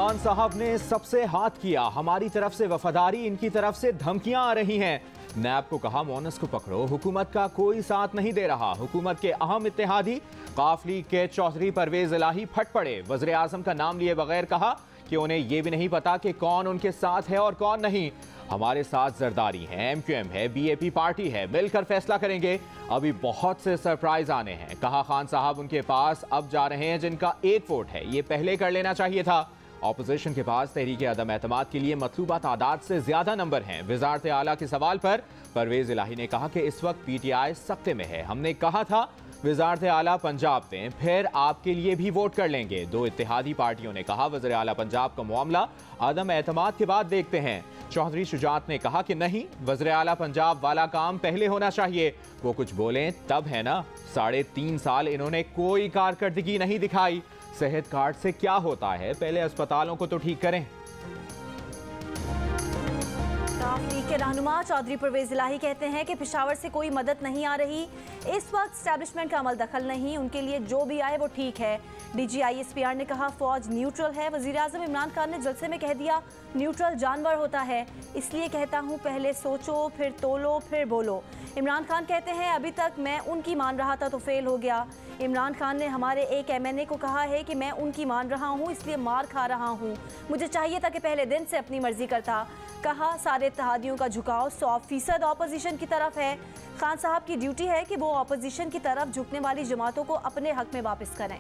खान साहब ने सबसे हाथ किया, हमारी तरफ से वफादारी, इनकी तरफ से धमकियां आ रही हैं। नैब को कहा मोनस को पकड़ो, हुकूमत का कोई साथ नहीं दे रहा। हुकूमत के अहम इत्तेहादी काफ लीग के चौधरी परवेज इलाही फट पड़े। वज़ीर आज़म का नाम लिए बगैर कहा कि उन्हें यह भी नहीं पता कि कौन उनके साथ है और कौन नहीं। हमारे साथ जरदारी है, MQM है, BAP पार्टी है, मिलकर फैसला करेंगे। अभी बहुत से सरप्राइज आने हैं। कहा खान साहब उनके पास अब जा रहे हैं जिनका एक वोट है, ये पहले कर लेना चाहिए था। ऑपोजिशन के पास तहरीक अदम एतमाद के लिए मतलूबा तादाद से ज्यादा नंबर हैं। वज़ारत आला के सवाल पर परवेज इलाही ने कहा कि इस वक्त PTI सख्ते में है। हमने कहा था वज़ारत आला पंजाब दें, फिर आपके लिए भी वोट कर लेंगे। दो इत्तेहादी पार्टियों ने कहा वज़ीर आला पंजाब का मामला अदम एतमाद के बाद देखते हैं। चौधरी शुजात ने कहा कि नहीं, वज़ीर आला पंजाब वाला काम पहले होना चाहिए। वो कुछ बोलें तब है ना। 3.5 साल इन्होंने कोई कारकर्दगी नहीं दिखाई। सेहत कार्ड से क्या होता है, पहले अस्पतालों को तो ठीक करें। काफ लीग के रहनुमा चौधरी परवेज इलाही कहते हैं कि पेशावर से कोई मदद नहीं आ रही। इस वक्त स्टैब्लिशमेंट का अमल दखल नहीं, उनके लिए जो भी आए वो ठीक है। DG ISPR ने कहा फौज न्यूट्रल है। वज़ीर आज़म इमरान खान ने जलसे में कह दिया न्यूट्रल जानवर होता है, इसलिए कहता हूँ पहले सोचो फिर तोलो फिर बोलो। इमरान खान कहते हैं अभी तक मैं उनकी मान रहा था तो फेल हो गया। इमरान खान ने हमारे एक MNA को कहा है कि मैं उनकी मान रहा हूँ इसलिए मार खा रहा हूँ, मुझे चाहिए था कि पहले दिन से अपनी मर्जी करता। कहा सारे इत्तेहादियों का झुकाव 100% ऑपोजिशन की तरफ है। खान साहब की ड्यूटी है कि वो ऑपोजिशन की तरफ झुकने वाली जमातों को अपने हक में वापस करें।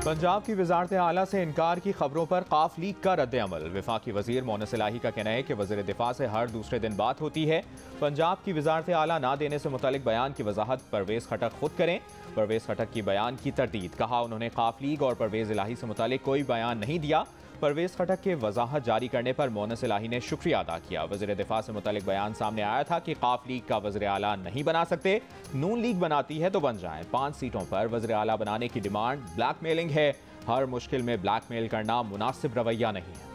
पंजाब की वज़ारत आला से इनकार की खबरों पर काफ लीग का रद्द अमल। वफाकी वज़ीर मोनस इलाही का कहना है कि वज़ीर दिफा से हर दूसरे दिन बात होती है। पंजाब की वज़ारत आला ना देने से मुतालिक बयान की वजाहत परवेज खटक खुद करें। परवेज खटक की बयान की तरदीद। कहा उन्होंने काफ लीग और परवेज इलाही से मुतालिक कोई बयान नहीं दिया। परवेज खटक के वजाहत जारी करने पर मोनस इलाही ने शुक्रिया अदा किया। वज़ीर दिफा से मुतालिक बयान सामने आया था कि काफ लीग का वज़ीर आला नहीं बना सकते, नून लीग बनाती है तो बन जाए। 5 सीटों पर वज़ीर आला बनाने की डिमांड ब्लैकमेलिंग है। हर मुश्किल में ब्लैकमेल करना मुनासिब रवैया नहीं है।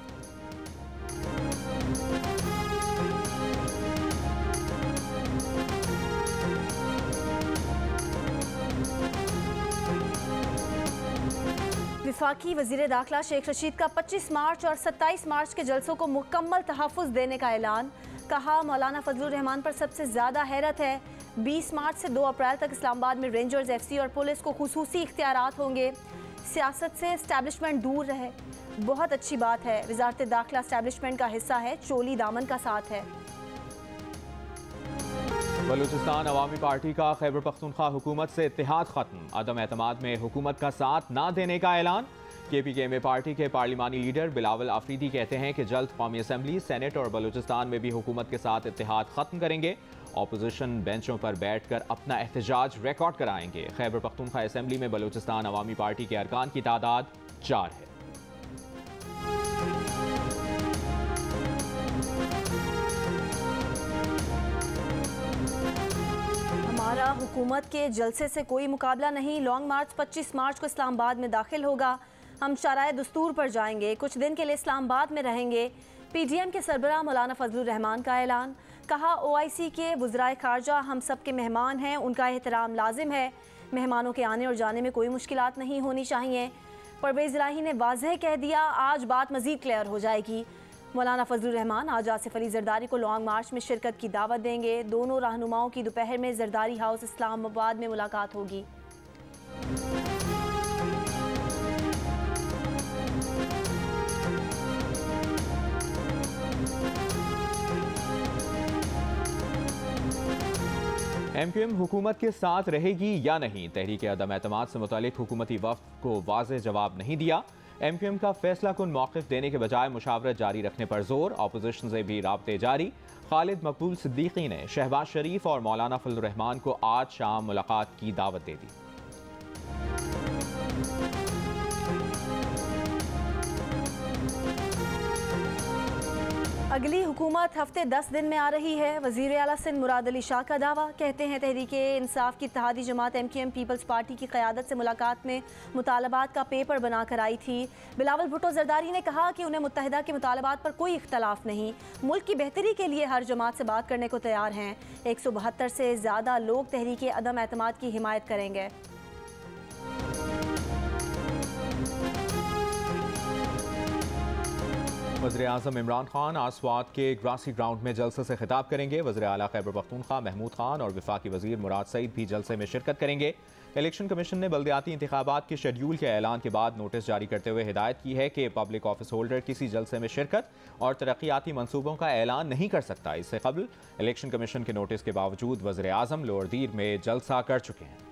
वफाकी वज़ीर दाखिला शेख रशीद का 25 मार्च और 27 मार्च के जलसों को मुकम्मल तहफ़्फ़ुज़ देने का ऐलान। कहा मौलाना फजलुर रहमान पर सबसे ज़्यादा हैरत है। 20 मार्च से 2 अप्रैल तक इस्लामाबाद में रेंजर्स, FC और पुलिस को खुसूसी इख्तियारात होंगे। सियासत से एस्टैब्लिशमेंट दूर रहे, बहुत अच्छी बात है। वज़ारत दाखिला एस्टैब्लिशमेंट का हिस्सा है, चोली दामन का साथ है। बलूचिस्तान अवामी पार्टी का खैबर पख्तूनख्वा हुकूमत से इत्तेहाद खत्म। अदम एतमाद में हुकूमत का साथ ना देने का ऐलान। KPKM पार्टी के पार्लिमानी लीडर बिलावल आफरीदी कहते हैं कि जल्द कौमी असम्बली, सेनेट और बलूचिस्तान में भी हुकूमत के साथ इत्तेहाद खत्म करेंगे। ऑपोजिशन बेंचों पर बैठकर अपना एहतजाज रिकॉर्ड कराएंगे। खैबर पख्तूनख्वा असम्बली में बलूचिस्तान अवामी पार्टी के अरकान की तादाद 4 है। हमारा हुकूमत के जलसे से कोई मुकाबला नहीं। लॉन्ग मार्च 25 मार्च को इस्लामाबाद में दाखिल होगा। हम शराए दस्तूर पर जाएंगे, कुछ दिन के लिए इस्लामाबाद में रहेंगे। PDM के सरबराह मौलाना फजलुर रहमान का ऐलान। कहा OIC के वज़राए खारजा हम सब के मेहमान हैं, उनका एहतराम लाजिम है। मेहमानों के आने और जाने में कोई मुश्किलात नहीं होनी चाहिए। परवेज़ इलाही ने वाज़ेह कह दिया आज बात मज़ीद क्लियर हो जाएगी। मौलाना फजलुर रहमान आज आसिफ अली जरदारी को लॉन्ग मार्च में शिरकत की दावत देंगे। दोनों रहनुमाओं की दोपहर में जरदारी हाउस इस्लामाबाद में मुलाकात होगी। MQM हुकूमत के साथ रहेगी या नहीं, तहरीक अदम एतमाद से मुतालिक हुकूमती वफ़द को वाज़ेह जवाब नहीं दिया। MQM का फैसला कुन मौक़िफ़ देने के बजाय मुशावरत जारी रखने पर जोर। ऑपोजिशन से भी राब्ते जारी। खालिद मकबूल सिद्दीकी ने शहबाज शरीफ और मौलाना फजलुर रहमान को आज शाम मुलाकात की दावत दे दी। अगली हुकूमत हफ्ते 10 दिन में आ रही है। वज़ीर आला सिंध मुराद अली शाह का दावा। कहते हैं तहरीक-ए-इंसाफ की इत्तेहादी जमात MQM पीपल्स पार्टी की क़यादत से मुलाकात में मुतालबात का पेपर बनाकर आई थी। बिलावल भुट्टो ज़रदारी ने कहा कि उन्हें मुत्तहिदा के मुतालबात पर कोई इख्तलाफ नहीं, मुल्क की बेहतरी के लिए हर जमात से बात करने को तैयार हैं। 172 से ज़्यादा लोग तहरीक-ए-अदम एतमाद की हिमायत करेंगे। वज़ीर-ए-आज़म इमरान खान आज स्वात के ग्रासी ग्राउंड में जलसे से खिताब करेंगे। वज़ीर आला खैबर पख्तूनख्वा महमूद खान और वफाकी वज़ीर मुराद सईद भी जलसे में शिरकत करेंगे। इलेक्शन कमीशन ने बल्दियाती इंतखाबात के शेड्यूल के ऐलान के बाद नोटिस जारी करते हुए हिदायत की है कि पब्लिक ऑफिस होल्डर किसी जलसे में शिरकत और तरक्याती मनसूबों का ऐलान नहीं कर सकता। इससे कबल इलेक्शन कमीशन के नोटिस के बावजूद वज़ीर-ए-आज़म लोअर दीर में जलसा कर चुके हैं।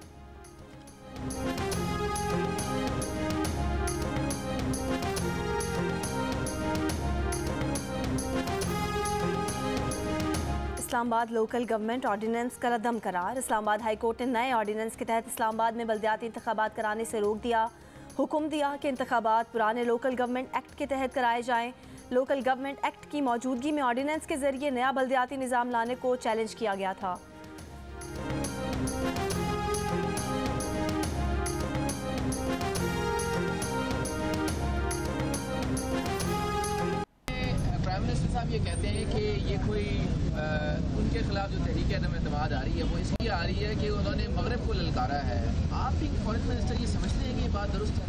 इस्लामाबाद लोकल गवर्नमेंट ऑर्डिनेंस का रद्दम करार। इस्लामाबाद हाई कोर्ट ने नए ऑर्डिनेंस के तहत इस्लामाबाद में बल्दियाती इंतखाबात कराने से रोक दिया। हुक्म दिया कि इंतखाबात पुराने लोकल गवर्नमेंट एक्ट के तहत कराए जाएं। लोकल गवर्नमेंट एक्ट की मौजूदगी में ऑर्डिनेंस के जरिए नया बल्दियाती निज़ाम लाने को चैलेंज किया गया था। साहब ये कहते हैं कि ये कोई उनके खिलाफ जो तहरीक अदम एतमाद आ रही है वो इसलिए आ रही है कि उन्होंने मगरब को ललकारा है। आप भी फॉरेन मिनिस्टर ये समझते हैं कि ये बात दुरुस्त है?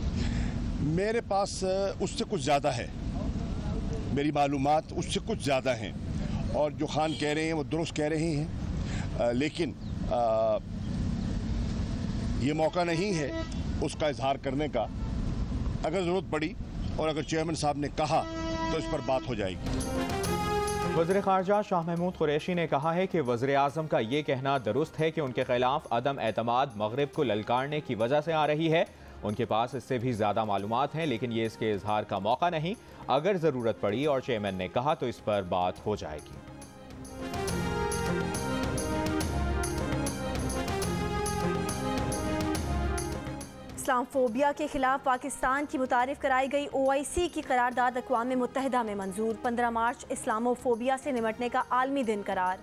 मेरे पास उससे कुछ ज़्यादा है, मेरी मालूमात उससे कुछ ज़्यादा हैं और जो खान कह रहे हैं वो दुरुस्त कह रहे हैं, लेकिन ये मौका नहीं है उसका इजहार करने का। अगर ज़रूरत पड़ी और अगर चेयरमैन साहब ने कहा तो इस पर बात हो जाएगी। वज़ीर ख़ारजा शाह महमूद कुरैशी ने कहा है कि वज़ीर-ए-आज़म का ये कहना दुरुस्त है कि उनके खिलाफ अदम एतमाद मगरिब को ललकारने की वजह से आ रही है। उनके पास इससे भी ज़्यादा मालूमात हैं, लेकिन ये इसके इजहार का मौका नहीं। अगर ज़रूरत पड़ी और चेयरमैन ने कहा तो इस पर बात हो जाएगी। इस्लामफोबिया के खिलाफ पाकिस्तान की मुतारिफ कराई गई OIC की करारदाद अक़वाम मुत्तहिदा में मंजूर। 15 मार्च इस्लामोफोबिया से निमटने का आलमी दिन करार।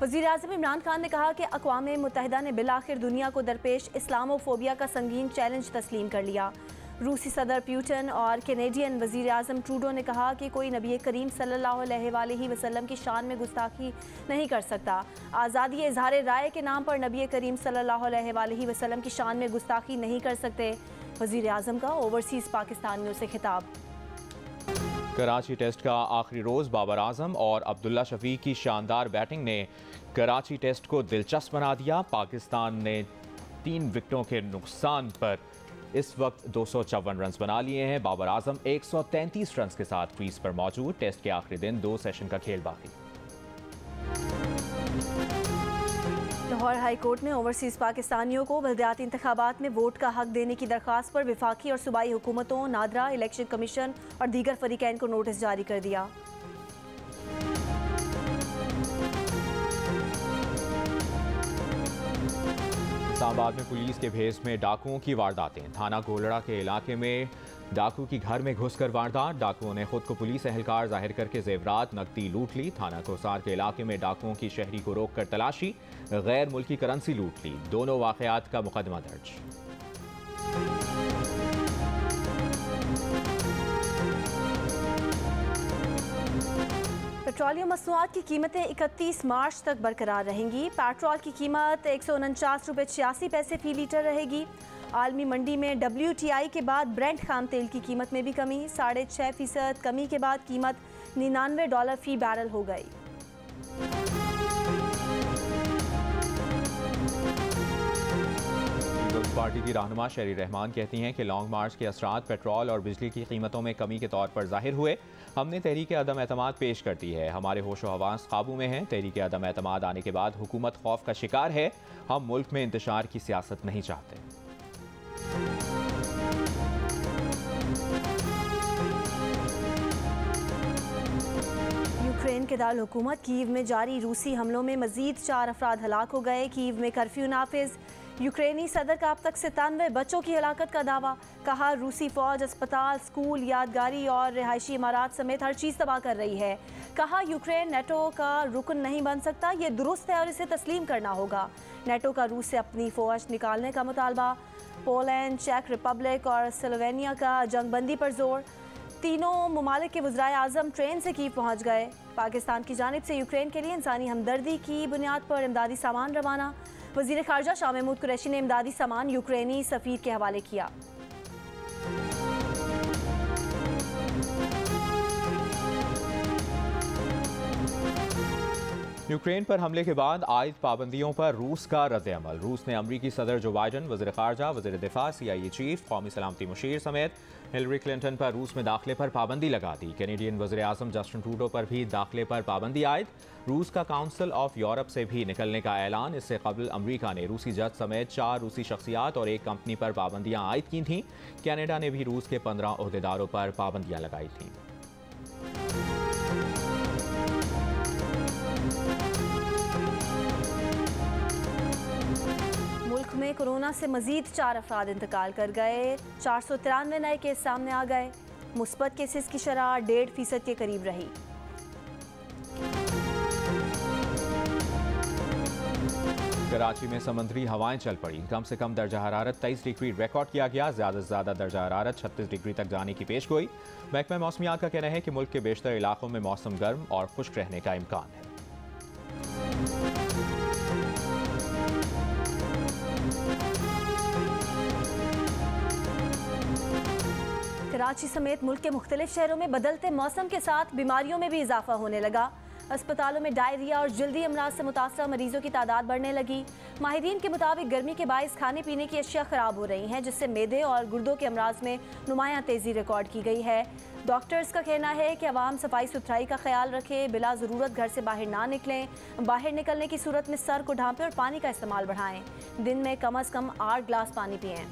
वज़ीर-ए-आज़म इमरान खान ने कहा कि अक़वाम मुत्तहिदा ने बिलाखिर दुनिया को दरपेश इस्लामोफोबिया का संगीन चैलेंज तस्लीम कर लिया। रूसी सदर प्यूटन और कैनेडियन वज़ीर-ए-आज़म ट्रूडो ने कहा कि कोई नबी करीम सल्लल्लाहु अलैहि वसल्लम की शान में गुस्ताखी नहीं कर सकता। आज़ादी इज़हार राय के नाम पर नबी करीम सल्लल्लाहु अलैहि वसल्लम की शान में गुस्ताखी नहीं कर सकते। वज़ीर-ए-आज़म का ओवरसीज़ पाकिस्तानियों से खिताब। कराची टेस्ट का आखिरी रोज़ बाबर आजम और अब्दुल्ला शफीक की शानदार बैटिंग ने कराची टेस्ट को दिलचस्प बना दिया। पाकिस्तान ने 3 विकेटों के नुकसान पर इस वक्त 254 रन बना लिए हैं। बाबर आजम 133 रन के साथ क्रीज पर मौजूद। टेस्ट के आखिरी दिन 2 सेशन का खेल बाकी। लाहौर हाई कोर्ट ने ओवरसीज़ पाकिस्तानियों को बल्दियाती इंतखाबात में वोट का हक देने की दरख्वास्त पर वफाकी और सूबाई हुकूमतों, नादरा, इलेक्शन कमीशन और दीगर फरीकैन को नोटिस जारी कर दिया। इस्लामाबाद में पुलिस के भेस में डाकुओं की वारदातें। थाना गोलड़ा के इलाके में डाकू की घर में घुसकर वारदात। डाकुओं ने खुद को पुलिस एहलकार जाहिर करके जेवरात नकदी लूट ली। थाना कोसार के इलाके में डाकुओं की शहरी को रोककर तलाशी, गैर मुल्की करेंसी लूट ली। दोनों वाकयात का मुकदमा दर्ज। पेट्रोलियम मसनूआत की कीमतें 31 मार्च तक बरकरार रहेंगी। पेट्रोल की कीमत 149 रुपये 86 पैसे फी लीटर रहेगी। आलमी मंडी में WTI के बाद ब्रेंट खाम तेल की कीमत में भी कमी। 6.5% कमी के बाद कीमत $99 फी बैरल हो गई। पीपल्स पार्टी की रहनुमा शेरी रहमान कहती हैं कि लॉन्ग मार्च के असरात पेट्रोल और बिजली की कीमतों में कमी के तौर पर जाहिर हुए। हमने तहरीक अदम एतमाद पेश करती है। हमारे होशो हवास काबू में हैं। तहरीक अदम एतमाद आने के बाद हुकूमत खौफ का शिकार है। हम मुल्क में इंतशार की सियासत नहीं चाहते। यूक्रेन के दारुल हुकूमत कीव में जारी रूसी हमलों में मजीद 4 अफराद हलाक हो गए। कीव में कर्फ्यू नाफिज। यूक्रेनी सदर का अब तक 97 बच्चों की हलाकत का दावा। कहा रूसी फौज अस्पताल, स्कूल, यादगारी और रिहायशी इमारत समेत हर चीज़ तबाह कर रही है। कहा यूक्रेन नेटो का रुकन नहीं बन सकता, ये दुरुस्त है और इसे तस्लीम करना होगा। नेटो का रूस से अपनी फौज निकालने का मुतालबा। पोलैंड, चेक रिपब्लिक और स्लोवेनिया का जंगबंदी पर जोर। तीनों ममालिक के वज़राए आज़म ट्रेन से कीव पहुँच गए। पाकिस्तान की जानिब से यूक्रेन के लिए इंसानी हमदर्दी की बुनियाद पर इमदादी सामान रवाना। वज़ीर ख़ारजा शाह महमूद कुरैशी ने इमदादी सामान यूक्रेनी सफ़ीर के हवाले किया। यूक्रेन पर हमले के बाद आयद पाबंदियों पर रूस का रद्द-ए-अमल। रूस ने अमरीकी सदर जो बाइडन, वज़ीर ख़ारजा, वज़ीर दिफ़ा, CIA चीफ, कौमी सलामती मुशीर समेत हिलरी क्लिंटन पर रूस में दाखिले पर पाबंदी लगा दी। कैनेडियन वज़ीर आज़म जस्टिन ट्रूडो पर भी दाखिले पर पाबंदी आयद। रूस का काउंसिल ऑफ यूरोप से भी निकलने का ऐलान। इससे कबल अमरीका ने रूसी जज समेत 4 रूसी शख्सियात और एक कंपनी पर पाबंदियाँ आयद की थीं। कैनेडा ने भी रूस के 15 ओहदेदारों पर पाबंदियाँ लगाई थीं। मुल्क में कोरोना से मजीद 4 अफराद इंतकाल कर गए। 493 नए केस सामने आ गए। मुस्बत केसेस की शरह 1.5% के करीब रही। कराची में समुद्री हवाएं चल पड़ी। कम से कम दर्जा हरारत 23 डिग्री रिकॉर्ड किया गया। ज़्यादा से ज़्यादा दर्जा हरारत 36 डिग्री तक जाने की पेशगोई। महकमा मौसमियात का कहना है कि मुल्क के बेशतर इलाकों में मौसम गर्म और खुश्क रहने का इम्कान है। कराची समेत मुल्क के मुख्तलिफ शहरों में बदलते मौसम के साथ बीमारियों में भी इजाफा होने लगा। अस्पतालों में डायरिया और जल्दी अमराज से मुतासर मरीजों की तादाद बढ़ने लगी। माहिरीन के मुताबिक गर्मी के बायस खाने पीने की अशिया ख़राब हो रही हैं, जिससे मैदे और गुर्दों के अमराज में नुमायां तेज़ी रिकॉर्ड की गई है। डॉक्टर्स का कहना है कि अवाम सफाई सुथराई का ख्याल रखें, बिला ज़रूरत घर से बाहर ना निकलें। बाहर निकलने की सूरत में सर को ढांपें और पानी का इस्तेमाल बढ़ाएं। दिन में कम अज़ कम 8 गिलास पानी पिएं।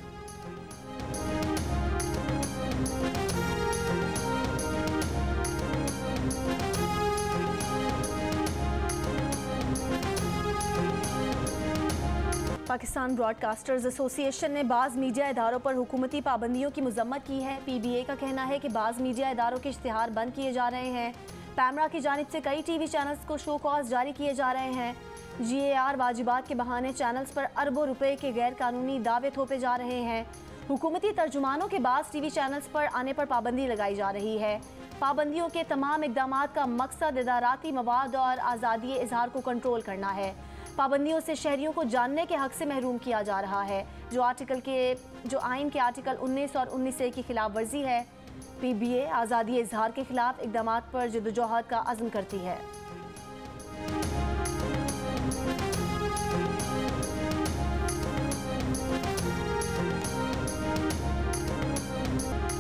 पाकिस्तान ब्रॉडकास्टर्स एसोसिएशन ने बाज़ मीडिया इदारों पर हुकूमती पाबंदियों की मजम्मत की है। PBA का कहना है कि बाज़ मीडिया इदारों के इश्तिहार बंद किए जा रहे हैं। पैमरा की जानिब से कई TV चैनल्स को शो कॉज जारी किए जा रहे हैं। GAR वाजिबात के बहाने चैनल्स पर अरबों रुपए के गैर कानूनी दावे थोपे जा रहे हैं। हुकूमती तर्जुमानों के बाद TV चैनल्स पर आने पर पाबंदी लगाई जा रही है। पाबंदियों के तमाम इक़दामात का मकसद इदाराती मवाद और आज़ादी इजहार को कंट्रोल करना है। पाबंदियों से शहरियों को जानने के हक से महरूम किया जा रहा है, जो आइन के आर्टिकल 19 और 19A की खिलाफ वर्जी है। PBA आज़ादी इजहार के खिलाफ इक़दामात पर जद्दोजहद का अज़्म करती है।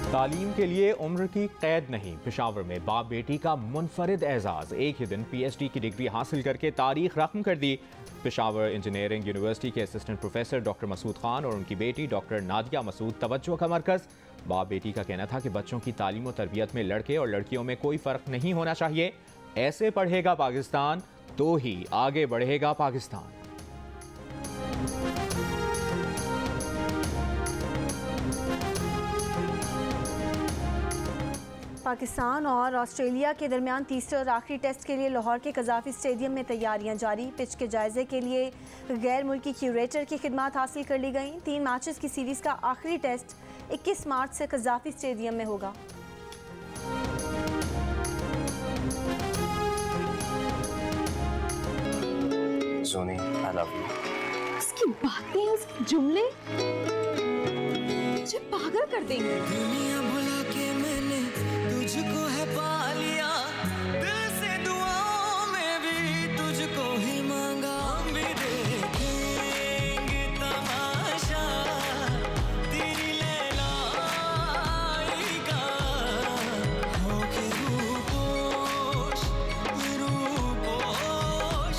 तालीम के लिए उम्र की कैद नहीं। पेशावर में बाप बेटी का मुनफरिद एजाज। एक ही दिन PhD की डिग्री हासिल करके तारीख रकम कर दी। पेशावर इंजीनियरिंग यूनिवर्सिटी के assistant professor doctor Masood Khan और उनकी बेटी डॉक्टर नादिया मसूद तवज्जो का मरकज़। बाप बेटी का कहना था कि बच्चों की तालीम और तरबियत में लड़के और लड़कियों में कोई फ़र्क नहीं होना चाहिए। ऐसे पढ़ेगा पाकिस्तान तो ही आगे बढ़ेगा पाकिस्तान। पाकिस्तान और ऑस्ट्रेलिया के दरमियान तीसरे और आखिरी टेस्ट के लिए लाहौर के कज़ाफ़ी स्टेडियम में तैयारियां जारी। पिच के जायजे के लिए गैर मुल्की क्यूरेटर की खिदमत हासिल कर ली गई। 3 मैचेस की सीरीज़ का आखिरी टेस्ट 21 मार्च से कज़ाफ़ी स्टेडियम में होगा। Soni, I love you. उसकी बातें, उसके जुमले मुझे पागल कर देंगे। दुनिया भुला के मैंने तुझको है पा लिया, दिल से दुआओं में भी तुझको ही मांगा। हम भी देखेंगे तमाशा तेरी लैलाई का, होके रूपोश रूपोश।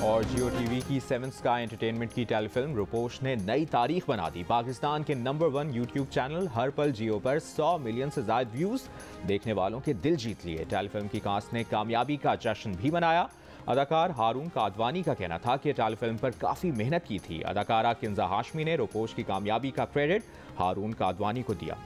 और जियो टीवी की 7 स्काई एंटरटेनमेंट की टेलीफिल्म रूपोश ने नई तारीख बना दी। पाकिस्तान के नंबर 1 यूट्यूब चैनल हर पल जियो पर 100 मिलियन से ज़ायद व्यूज़, देखने वालों के दिल जीत लिए। टेलीफिल्म की कास्ट ने कामयाबी का जश्न भी मनाया। अदाकार हारून कादवानी का कहना था कि टेलीफिल्म पर काफ़ी मेहनत की थी। अदाकारा किंजा हाशमी ने रोपोश की कामयाबी का क्रेडिट हारून कादवानी को दिया।